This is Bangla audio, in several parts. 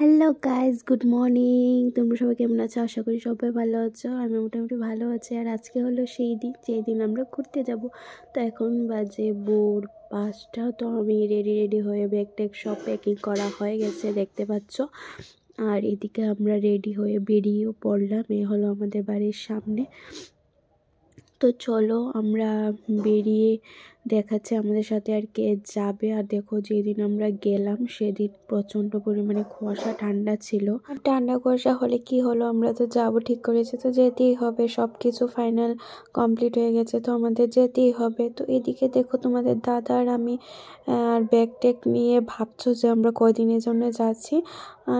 Hello guys, good morning. তোমরা সবাই কেমন আছো? আশা করি সবাই ভালো আছো। আমি মোটামুটি ভালো আছি। আর আজকে হলো সেই দিন যেই দিন আমরা ঘুরতে যাব। তো এখন বাজে ভোর 5টা। তো আমি রেডি হয়ে ব্যাগ ট্যাগ সব প্যাকিং করা হয়ে গেছে, দেখতে পাচ্ছ। আর এদিকে আমরা রেডি হয়ে বেরিয়েও পড়লাম। এই হলো আমাদের বাড়ির সামনে। তো চলো আমরা বেরিয়ে দেখাচ্ছে আমাদের সাথে আর কে যাবে। আর দেখো, যেদিন আমরা গেলাম সেদিন প্রচণ্ড পরিমাণে কুয়াশা, ঠান্ডা ছিল। ঠান্ডা কুয়াশা হলে কি হলো, আমরা তো যাবো ঠিক করেছি, তো যেতেই হবে। সব কিছু ফাইনাল কমপ্লিট হয়ে গেছে, তো আমাদের যেতেই হবে। তো এদিকে দেখো, তোমাদের দাদা আর আমি আর ব্যাগ ট্যাগ নিয়ে ভাবছো যে আমরা কয়দিনের জন্য যাচ্ছি।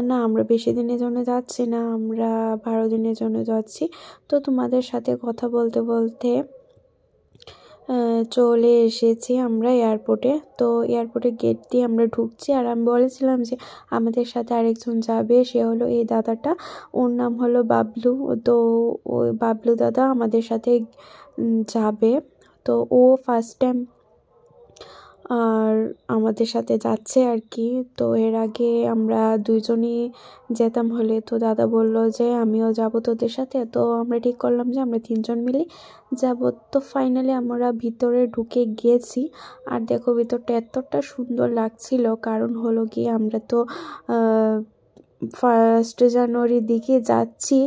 না, আমরা বেশি দিনের জন্য যাচ্ছি না, আমরা 12 দিনের জন্য যাচ্ছি। তো তোমাদের সাথে কথা বলতে বলতে চলে এসেছি আমরা এয়ারপোর্টে। তো এয়ারপোর্টের গেট দিয়ে আমরা ঢুকছি। আর আমি বলেছিলাম যে আমাদের সাথে আরেকজন যাবে, সে হলো এই দাদাটা, ওর নাম হলো বাবলু। তো ওই বাবলু দাদা আমাদের সাথে যাবে। তো ও ফার্স্ট টাইম আর আমাদের সাথে যাচ্ছে আর কি। তো এর আগে আমরা দুইজনই যেতাম হলে, তো দাদা বলল যে আমিও যাব তোদের সাথে। তো আমরা ঠিক করলাম যে আমরা 3জন মিলে যাব। তো ফাইনালি আমরা ভিতরে ঢুকে গিয়েছি। আর দেখো, ভিতরটা এতটা সুন্দর লাগছিল, কারণ হলো কি আমরা তো 1 জানুয়ারির দিকে যাচ্ছি,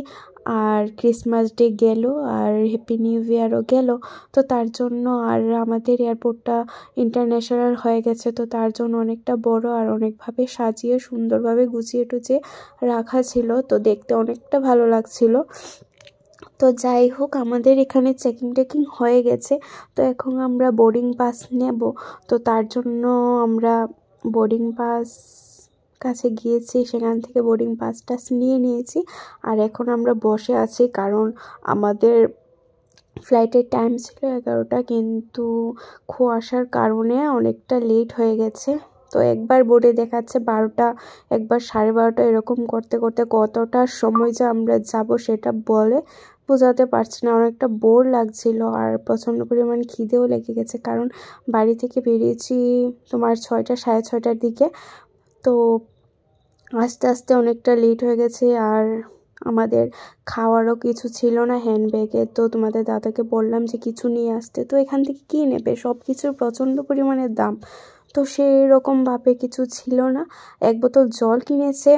আর ক্রিসমাস ডে গেল, আর হ্যাপি নিউ ইয়ারও গেল। তো তার জন্য আর আমাদের এয়ারপোর্টটা ইন্টারন্যাশনাল হয়ে গেছে, তো তার জন্য অনেকটা বড় আর অনেকভাবে সাজিয়ে সুন্দরভাবে গুছিয়ে টুচিয়ে রাখা ছিল। তো দেখতে অনেকটা ভালো লাগছিল। তো যাই হোক, আমাদের এখানে চেকিং হয়ে গেছে। তো এখন আমরা বোর্ডিং পাস নেব। তো তার জন্য আমরা বোর্ডিং পাস কাছে গিয়েছি, সেখান থেকে বোর্ডিং পাসটা নিয়ে নিয়েছি। আর এখন আমরা বসে আছি, কারণ আমাদের ফ্লাইটের টাইম ছিল 11টা, কিন্তু কুয়াশার কারণে অনেকটা লেট হয়ে গেছে। তো একবার বোর্ডে দেখাচ্ছে 12টা, একবার 12:30, এরকম করতে করতে কতটার সময় যে আমরা যাব সেটা বলে বোঝাতে পারছি না। অনেকটা বোর লাগছিল, আর প্রচণ্ড পরিমাণ খিদেও লেগে গেছে, কারণ বাড়ি থেকে বেরিয়েছি তোমার 6টা, 6:30টার দিকে। তো আস্তে আস্তে অনেকটা লেট হয়ে গেছে, আর আমাদের খাওয়ারও কিছু ছিল না হ্যান্ডব্যাগে। তো তোমাদের দাদাকে বললাম যে কিছু নিয়ে আসতে। তো এখান থেকে কী নেবে, সব কিছুর প্রচণ্ড পরিমাণে দাম। তো সেই রকমভাবে কিছু ছিল না। 1 বোতল জল কিনেছে,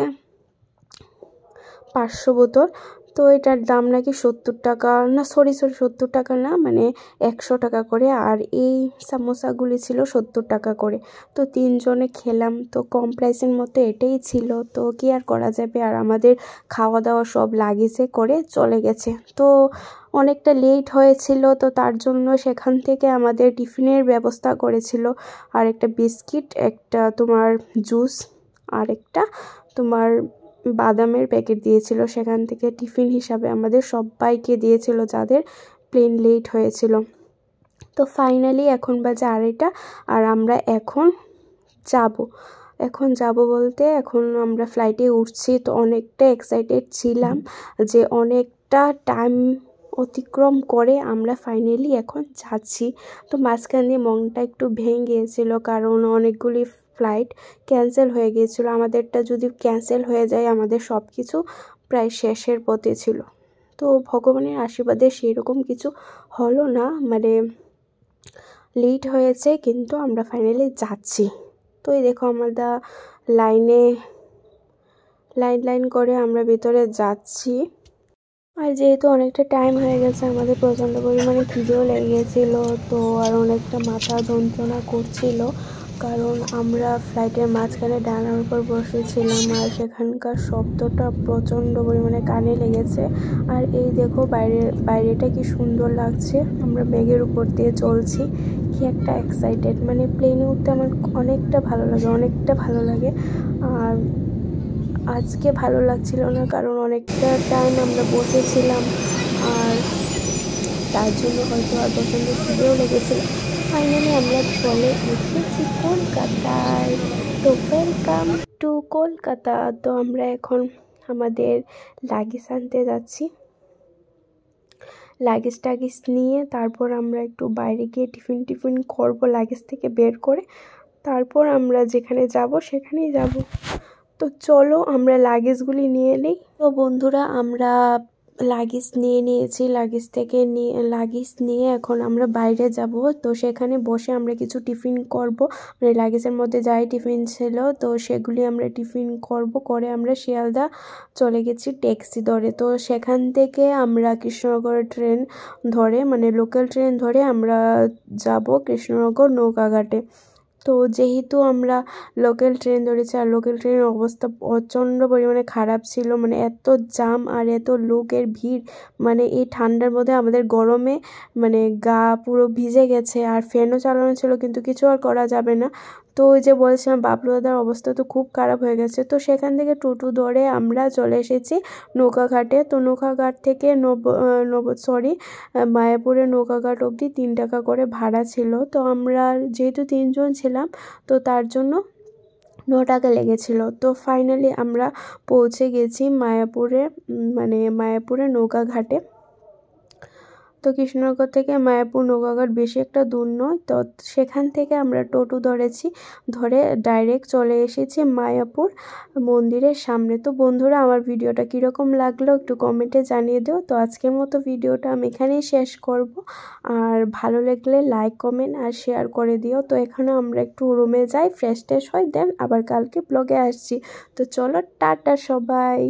500 বোতল। তো এটার দাম নাকি 70 টাকা, না সরি 70 টাকা না, মানে 100 টাকা করে। আর এই সামোসাগুলি ছিল 70 টাকা করে। তো 3জনে খেলাম, তো কম প্রাইসের মধ্যে এটাই ছিল। তো কি আর করা যাবে, আর আমাদের খাওয়া দাওয়া সব লাগেজে করে চলে গেছে। তো অনেকটা লেট হয়েছিল, তো তার জন্য সেখান থেকে আমাদের টিফিনের ব্যবস্থা করেছিল। আর একটা বিস্কিট, একটা তোমার জুস, আর একটা তোমার বাদামের প্যাকেট দিয়েছিল। সেখান থেকে টিফিন হিসাবে আমাদের সবাইকে দিয়েছিল যাদের প্লেন লেট হয়েছিল। তো ফাইনালি এখন বাজে 2:30, আর আমরা এখন যাব বলতে এখন আমরা ফ্লাইটে উঠছি। তো অনেকটা এক্সাইটেড ছিলাম যে অনেকটা টাইম অতিক্রম করে আমরা ফাইনালি এখন যাচ্ছি। তো মাঝখান দিয়ে মনটা একটু ভেঙে গিয়েছিল, কারণ অনেকগুলি ফ্লাইট ক্যান্সেল হয়ে গিয়েছিল। আমাদেরটা যদি ক্যান্সেল হয়ে যায়, আমাদের সব কিছু প্রায় শেষের পথে ছিল। তো ভগবানের আশীর্বাদে সেরকম কিছু হলো না, মানে লেট হয়েছে, কিন্তু আমরা ফাইনালি যাচ্ছি। তো এই দেখো, আমরা লাইন করে আমরা ভিতরে যাচ্ছি। আর যেহেতু অনেকটা টাইম হয়ে গেছে, আমাদের প্রচণ্ড পরিমাণে খিদেও লেগে গেছিলো। তো আর অনেকটা মাথা যন্ত্রণা করছিল, কারণ আমরা ফ্লাইটের মাঝখানে ডানার উপর বসেছিলাম, আর সেখানকার শব্দটা প্রচণ্ড পরিমাণে কানে লেগেছে। আর এই দেখো, বাইরেটা কি সুন্দর লাগছে। আমরা মেঘের উপর দিয়ে চলছি, কি একটা এক্সাইটেড, মানে প্লেনে উঠতে আমার অনেকটা ভালো লাগে। আর আজকে ভালো লাগছিল না, কারণ অনেকটা টাইম আমরা বসেছিলাম, আর তার জন্য হয়তো আর প্রচণ্ড খিদেও লেগেছিল। ফাইনালি আমরা চলে এসেছি কলকাতায়। তো ওয়েলকাম টু কলকাতা। তো আমরা এখন আমাদের লাগেজ আনতে যাচ্ছি। লাগেজ নিয়ে তারপর আমরা একটু বাইরে গিয়ে টিফিন করবো লাগেজ থেকে বের করে, তারপর আমরা যেখানে যাব সেখানেই যাব। তো চলো আমরা লাগেজগুলি নিয়ে নিই। তো বন্ধুরা আমরা লাগেজ নিয়ে নিয়েছি, লাগেজ নিয়ে এখন আমরা বাইরে যাব। তো সেখানে বসে আমরা কিছু টিফিন করব, মানে লাগেজের মধ্যে যাই টিফিন ছিল তো সেগুলি আমরা টিফিন করব, করে আমরা শিয়ালদা চলে গেছি ট্যাক্সি ধরে। তো সেখান থেকে আমরা কৃষ্ণনগর ট্রেন ধরে, মানে লোকাল ট্রেন ধরে আমরা যাব কৃষ্ণনগর নৌকাঘাটে। তো যেহেতু আমরা লোকাল ট্রেন ধরেছি আর লোকাল ট্রেনের অবস্থা প্রচণ্ড পরিমাণে খারাপ ছিল, মানে এত জ্যাম আর এত লোকের ভিড়, মানে এই ঠান্ডার মধ্যে আমাদের গরমে মানে গা পুরো ভিজে গেছে, আর ফ্যানও চালানো ছিল কিন্তু কিছু আর করা যাবে না। তো ওই যে বলছিলাম বাবলু দাদার অবস্থা তো খুব খারাপ হয়ে গেছে। তো সেখান থেকে টোটো ধরে আমরা চলে এসেছি নৌকাঘাটে। তো নৌকাঘাট থেকে মায়াপুরের নৌকাঘাট অবধি 3 টাকা করে ভাড়া ছিল। তো আমরা যেহেতু 3 জন ছিলাম তো তার জন্য 9 টাকা লেগেছিল। তো ফাইনালি আমরা পৌঁছে গেছি মায়াপুরে নৌকাঘাটে। তো কৃষ্ণনগর থেকে মায়াপুর নৌকাঘাট বেশি একটা দূর নয়। তো সেখান থেকে আমরা টোটো ধরে ডাইরেক্ট চলে এসেছি মায়াপুর মন্দিরের সামনে। তো বন্ধুরা আমার ভিডিওটা কীরকম লাগলো একটু কমেন্টে জানিয়ে দিও। তো আজকের মতো ভিডিওটা আমি এখানেই শেষ করব, আর ভালো লাগলে লাইক কমেন্ট আর শেয়ার করে দিও। তো এখানে আমরা একটু রুমে যাই, ফ্রেশ ট্রেশ হই, দেন আবার কালকে ব্লগে আসছি। তো চলো টাটা সবাই।